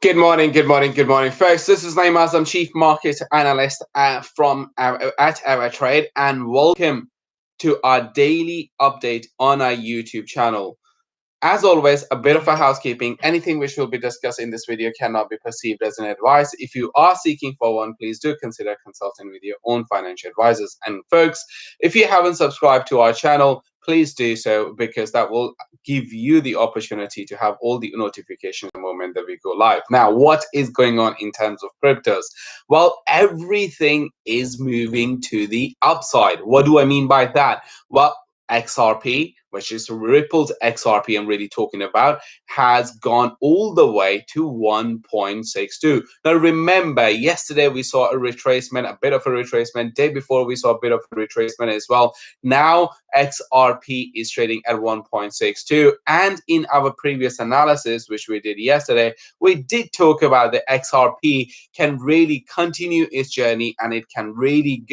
Good morning, folks. This is Naimaz. I'm Chief Market Analyst at AvaTrade, and welcome to our daily update on our YouTube channel. As always, a bit of a housekeeping. Anything which we'll be discussing in this video cannot be perceived as an advice. If you are seeking for one, please do consider consulting with your own financial advisors. And folks, if you haven't subscribed to our channel, please do so, because that will give you the opportunity to have all the notifications the moment that we go live. Now, what is going on in terms of cryptos? Well, everything is moving to the upside. What do I mean by that? Well, XRP, which is Ripple's XRP I'm really talking about, has gone all the way to 1.62. Now remember, yesterday we saw a retracement, a bit of a retracement. Day before we saw a bit of a retracement as well. Now XRP is trading at 1.62. And in our previous analysis, which we did yesterday, we did talk about the XRP can really continue its journey, and it can really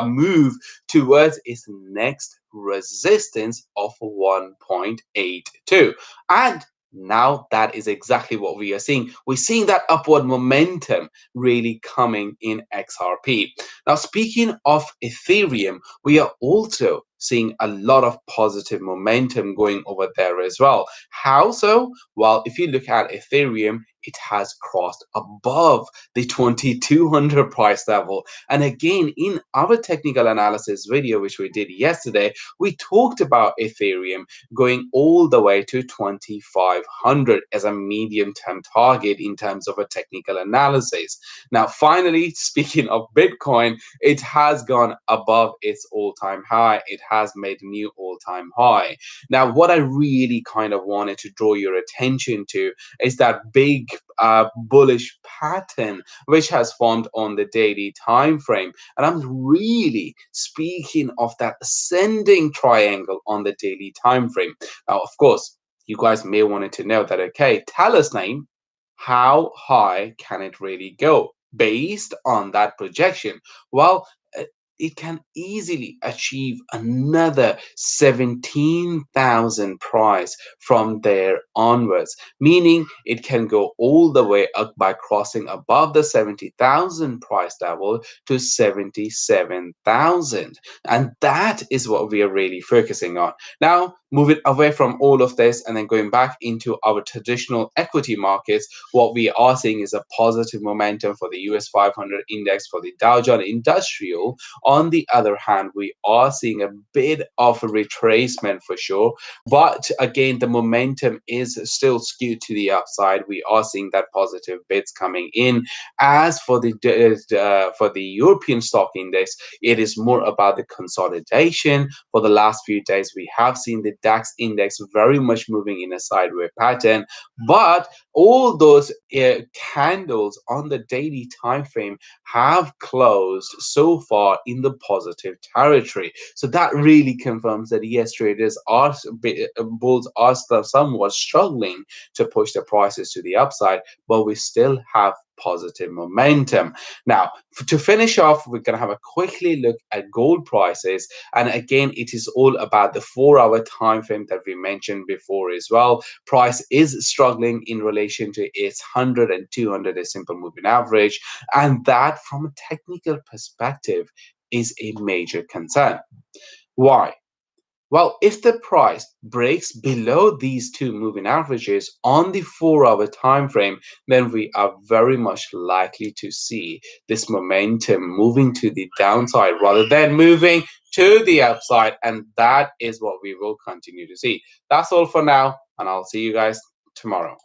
move towards its next resistance of 1.82. And now that is exactly what we are seeing. We're seeing that upward momentum really coming in XRP. Now, speaking of Ethereum, we are also seeing a lot of positive momentum going over there as well. How so? Well, if you look at Ethereum, it has crossed above the 2200 price level. And again, in our technical analysis video, which we did yesterday, we talked about Ethereum going all the way to 2500 as a medium term target in terms of a technical analysis. Now, finally, speaking of Bitcoin, it has gone above its all-time high. It has made a new all-time high. Now, what I really kind of wanted to draw your attention to is that big bullish pattern which has formed on the daily time frame. And I'm really speaking of that ascending triangle on the daily time frame. Now, of course, you guys may want to know that, okay, tell us, Naeem, how high can it really go based on that projection? Well, it can easily achieve another 17,000 price from there onwards, meaning it can go all the way up by crossing above the 70,000 price level to 77,000. And that is what we are really focusing on. Now, moving away from all of this and then going back into our traditional equity markets, what we are seeing is a positive momentum for the US 500 index, for the Dow Jones Industrial. On the other hand, we are seeing a bit of a retracement for sure, but again, the momentum is still skewed to the upside. We are seeing that positive bids coming in. As for the European stock index, it is more about the consolidation. For the last few days, we have seen the DAX index very much moving in a sideways pattern, but all those candles on the daily time frame have closed so far in the positive territory. So that really confirms that yes, traders are bulls are still somewhat struggling to push the prices to the upside, but we still have positive momentum. Now, to finish off, we're going to have a quickly look at gold prices. And again, it is all about the 4-hour time frame that we mentioned before as well. Price is struggling in relation to its 100 and 200 a simple moving average, and that from a technical perspective is a major concern. Why? Well, if the price breaks below these two moving averages on the 4-hour time frame, then we are very much likely to see this momentum moving to the downside rather than moving to the upside. And that is what we will continue to see. That's all for now, and I'll see you guys tomorrow.